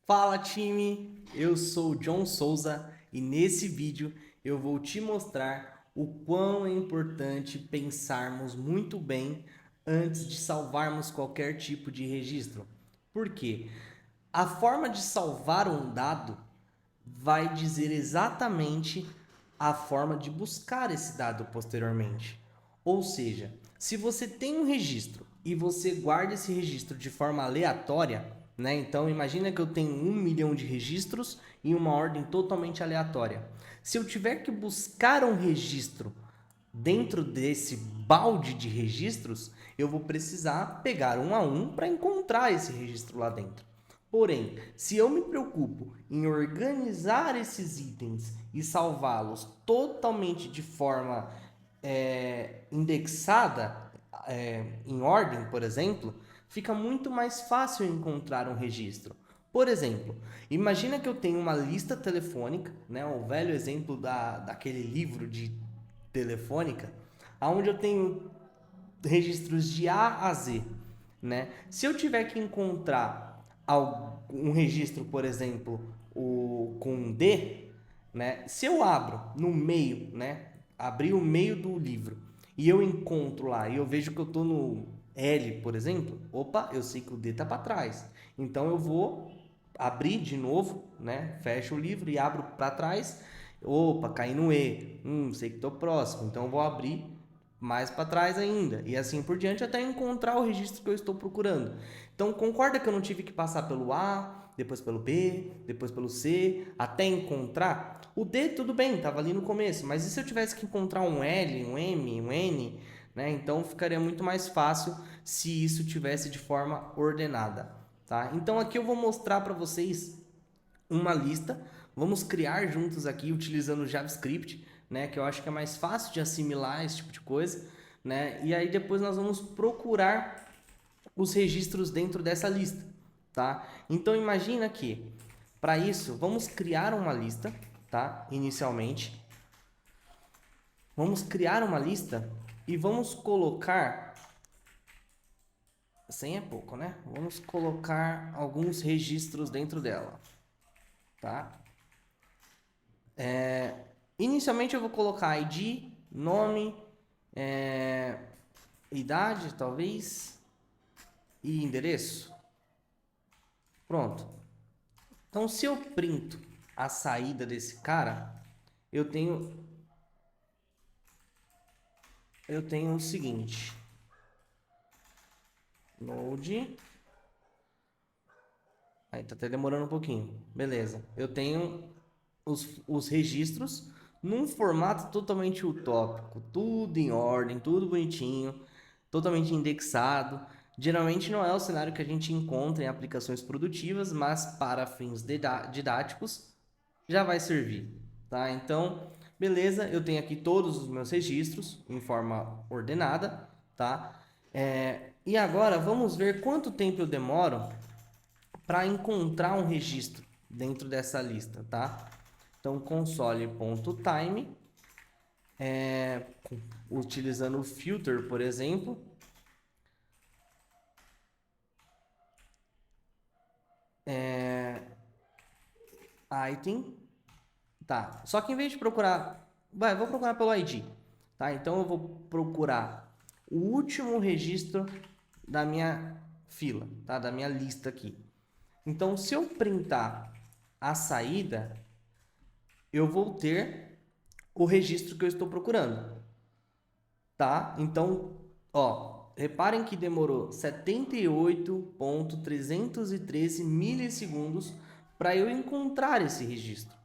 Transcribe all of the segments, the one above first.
Fala time, eu sou o John Souza e nesse vídeo eu vou te mostrar o quão é importante pensarmos muito bem antes de salvarmos qualquer tipo de registro. Por quê? A forma de salvar um dado vai dizer exatamente a forma de buscar esse dado posteriormente. Ou seja, se você tem um registro e você guarda esse registro de forma aleatória, né? Então imagina que eu tenho 1 milhão de registros em uma ordem totalmente aleatória. Se eu tiver que buscar um registro dentro desse balde de registros, eu vou precisar pegar um a um para encontrar esse registro lá dentro. Porém, se eu me preocupo em organizar esses itens e salvá-los totalmente de forma indexada, em ordem, por exemplo, fica muito mais fácil encontrar um registro. Por exemplo, imagina que eu tenho uma lista telefônica, né, o velho exemplo daquele livro de telefônica, onde eu tenho registros de A a Z, né? Se eu tiver que encontrar um registro, por exemplo, com D, né? Se eu abro no meio, né? Abrir o meio do livro e eu encontro lá e eu vejo que eu estou no L, por exemplo, opa, eu sei que o D está para trás. Então eu vou abrir de novo, né? Fecho o livro e abro para trás. Opa, caí no E. Sei que estou próximo. Então eu vou abrir mais para trás ainda e assim por diante até encontrar o registro que eu estou procurando. Então concorda que eu não tive que passar pelo A, depois pelo B, depois pelo C, até encontrar? O D tudo bem, estava ali no começo, mas e se eu tivesse que encontrar um L, um M, um N, né? Então ficaria muito mais fácil se isso tivesse de forma ordenada, tá? Então aqui eu vou mostrar para vocês uma lista. Vamos criar juntos aqui utilizando o JavaScript, né, que eu acho que é mais fácil de assimilar esse tipo de coisa, né? E aí depois nós vamos procurar os registros dentro dessa lista, tá? Então imagina que para isso vamos criar uma lista, tá? Inicialmente, vamos criar uma lista e vamos colocar 100 é pouco, né? Vamos colocar alguns registros dentro dela, tá? Inicialmente eu vou colocar ID, nome, idade, talvez, e endereço. Pronto. Então, se eu printo a saída desse cara, eu tenho o seguinte: load. Aí tá até demorando um pouquinho. Beleza. Eu tenho os registros num formato totalmente utópico, tudo em ordem, tudo bonitinho, totalmente indexado. Geralmente não é o cenário que a gente encontra em aplicações produtivas, mas para fins didáticos já vai servir, tá? Então, beleza, eu tenho aqui todos os meus registros em forma ordenada, tá? E agora vamos ver quanto tempo eu demoro para encontrar um registro dentro dessa lista, tá? Então, console.time, utilizando o filter, por exemplo, item, tá? Só que em vez de procurar, vou procurar pelo ID, tá? Então eu vou procurar o último registro da minha fila, tá? Da minha lista aqui. Então, se eu printar a saída, eu vou ter o registro que eu estou procurando, tá? Então, ó, reparem que demorou 78,313 milissegundos para eu encontrar esse registro,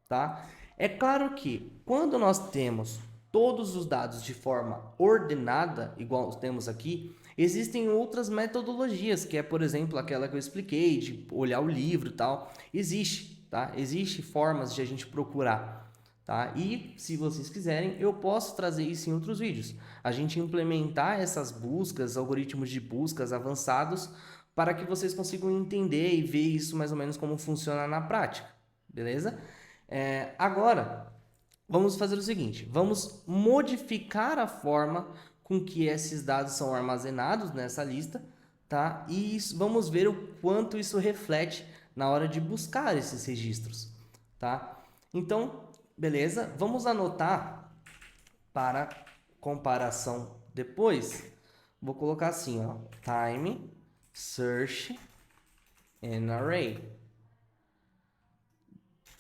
tá? É claro que quando nós temos todos os dados de forma ordenada, igual temos aqui, existem outras metodologias, que é, por exemplo, aquela que eu expliquei, de olhar o livro e tal. Existe, tá? Existe formas de a gente procurar, tá? E se vocês quiserem, eu posso trazer isso em outros vídeos. A gente implementar essas buscas, algoritmos de buscas avançados, para que vocês consigam entender e ver isso mais ou menos como funciona na prática, beleza? Agora, vamos fazer o seguinte: vamos modificar a forma com que esses dados são armazenados nessa lista, tá? E vamos ver o quanto isso reflete na hora de buscar esses registros, tá? Então, beleza, vamos anotar para comparação depois. Vou colocar assim, ó, time search and array.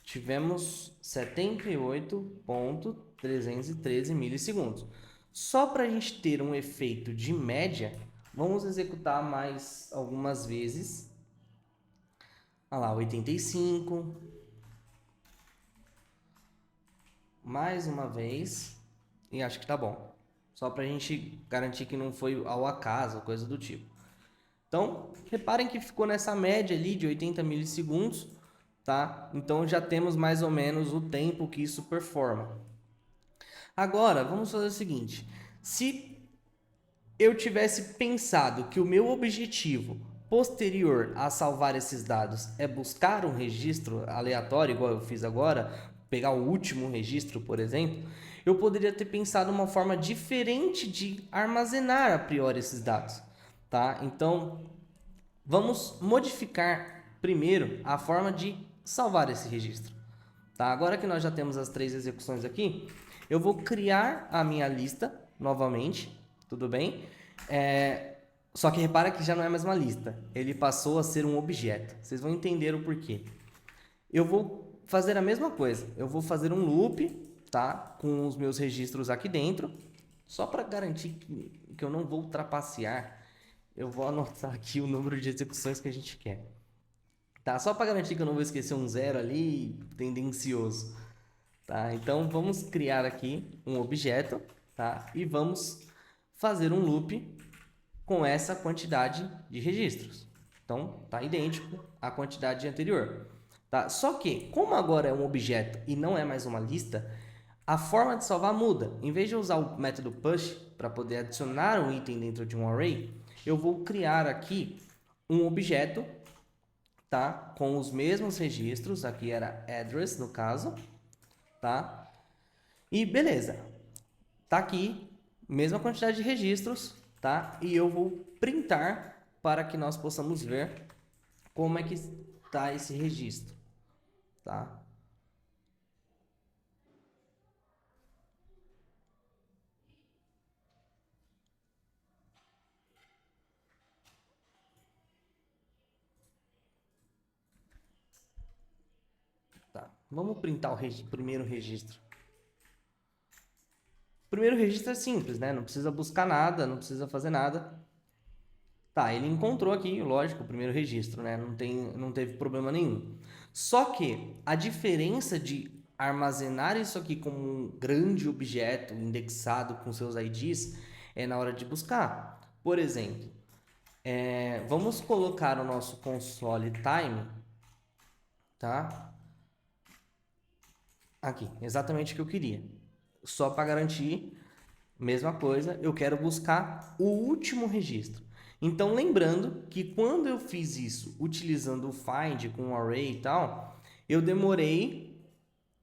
Tivemos 78.313 milissegundos. Só para a gente ter um efeito de média, vamos executar mais algumas vezes. Olha lá, 85. Mais uma vez. E acho que tá bom. Só para a gente garantir que não foi ao acaso, coisa do tipo. Então, reparem que ficou nessa média ali de 80 milissegundos, tá? Então, já temos mais ou menos o tempo que isso performa. Agora, vamos fazer o seguinte. Se eu tivesse pensado que o meu objetivo posterior a salvar esses dados é buscar um registro aleatório, igual eu fiz agora, pegar o último registro, por exemplo, eu poderia ter pensado uma forma diferente de armazenar a priori esses dados, tá? Então, vamos modificar primeiro a forma de salvar esse registro, tá? Agora que nós já temos as 3 execuções aqui, eu vou criar a minha lista novamente, tudo bem? Só que repara que já não é mais uma lista, ele passou a ser um objeto. Vocês vão entender o porquê. Eu vou fazer a mesma coisa, eu vou fazer um loop, tá? Com os meus registros aqui dentro, só para garantir que eu não vou trapacear, eu vou anotar aqui o número de execuções que a gente quer. Tá? Só para garantir que eu não vou esquecer um zero ali tendencioso. Tá? Então, vamos criar aqui um objeto, tá? E vamos fazer um loop com essa quantidade de registros. Então, tá idêntico à quantidade anterior. Tá? Só que, como agora é um objeto e não é mais uma lista, a forma de salvar muda. Em vez de usar o método push para poder adicionar um item dentro de um array, eu vou criar aqui um objeto, tá? Com os mesmos registros, aqui era address no caso, tá? E beleza, tá aqui, mesma quantidade de registros, tá? E eu vou printar para que nós possamos ver como é que está esse registro, tá? Tá, vamos printar o primeiro registro. O primeiro registro é simples, né? Não precisa buscar nada, não precisa fazer nada. Tá, ele encontrou aqui, lógico, o primeiro registro, né? Não teve problema nenhum. Só que a diferença de armazenar isso aqui como um grande objeto indexado com seus IDs é na hora de buscar. Por exemplo, vamos colocar o nosso console time, tá? Aqui, exatamente o que eu queria. Só para garantir, mesma coisa, eu quero buscar o último registro. Então, lembrando que quando eu fiz isso utilizando o find com o array e tal, eu demorei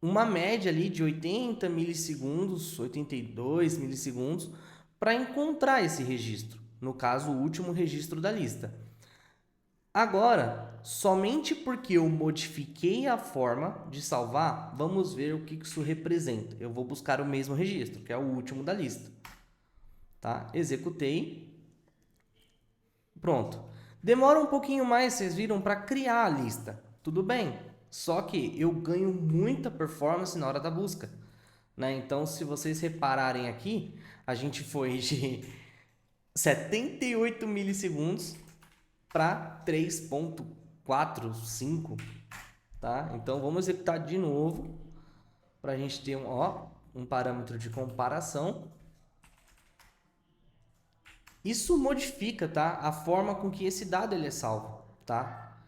uma média ali de 80 milissegundos, 82 milissegundos, para encontrar esse registro. No caso, o último registro da lista. Agora, somente porque eu modifiquei a forma de salvar, vamos ver o que isso representa. Eu vou buscar o mesmo registro, que é o último da lista. Tá? Executei. Pronto. Demora um pouquinho mais, vocês viram, para criar a lista. Tudo bem. Só que eu ganho muita performance na hora da busca. Né? Então, se vocês repararem aqui, a gente foi de 78 milissegundos para 3.45, tá? Então, vamos executar de novo para a gente ter um parâmetro de comparação. Isso modifica, tá? A forma com que esse dado ele é salvo, tá?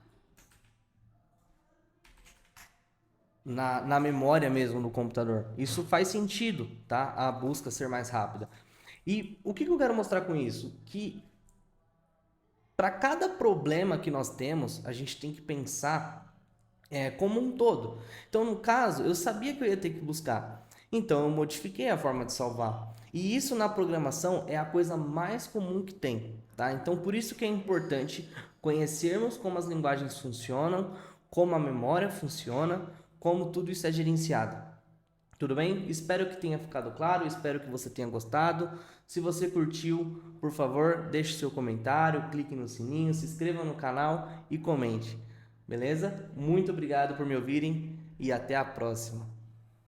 Na memória mesmo do computador. Isso faz sentido, tá? A busca ser mais rápida. E o que eu quero mostrar com isso? Que para cada problema que nós temos, a gente tem que pensar como um todo. Então, no caso, eu sabia que eu ia ter que buscar. Então, eu modifiquei a forma de salvar. E isso na programação é a coisa mais comum que tem, tá? Então, por isso que é importante conhecermos como as linguagens funcionam, como a memória funciona, como tudo isso é gerenciado. Tudo bem? Espero que tenha ficado claro, espero que você tenha gostado. Se você curtiu, por favor, deixe seu comentário, clique no sininho, se inscreva no canal e comente. Beleza? Muito obrigado por me ouvirem e até a próxima.